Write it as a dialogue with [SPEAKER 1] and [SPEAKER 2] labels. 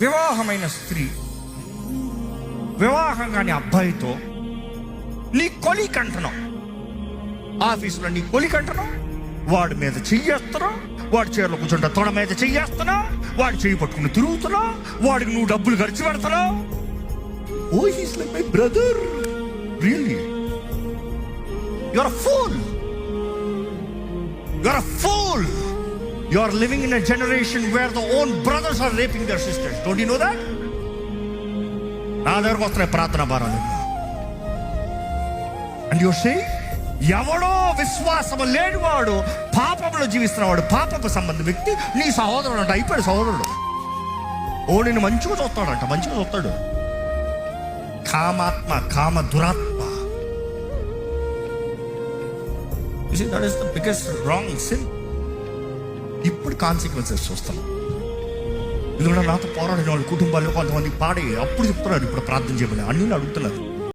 [SPEAKER 1] వివాహమైన స్త్రీ వివాహం కాని అబ్బాయితో నీ కొలిక్ అంటున్నావు, ఆఫీసులో నీ కొలిక్ అంటున్నావు, వాడి మీద చెయ్యేస్తున్నావు, వాడి చీరలో కూర్చుంటే తొడ మీద చెయ్యేస్తున్నావు, వాడి చెయ్యి పట్టుకుని తిరుగుతున్నావు, వాడికి నువ్వు డబ్బులు ఖర్చు పెడతావు. Oh he's like my brother. Really you are a fool. You are a fool. You are living in a generation where the own brothers are raping their sisters. Don't you know that? నా దగ్గరకు వస్తున్నాయి ప్రార్థన భారాలు. And you say, ఎవడో విశ్వాసము లేనివాడు పాపంలో జీవిస్తున్నవాడు పాపపు సంబంధ వ్యక్తి నీ సహోదరుడు అంట. అయిపోయాడు సహోదరుడు. ఓ నేను మంచిగా చూస్తాడంట, మంచిగా చూస్తాడు. కామాత్మ, కామ దురాత్మ. You see, that is the biggest wrong sin. ఇప్పుడు కాన్సిక్వెన్సెస్ చూస్తున్నాం. ఎందుకంటే నాతో పోరాడిన వాళ్ళ కుటుంబాల్లో కొంతమంది పాడి అప్పుడు చెప్తున్నారు ఇప్పుడు ప్రార్థన చేయమని అన్ని అడుగుతున్నారు.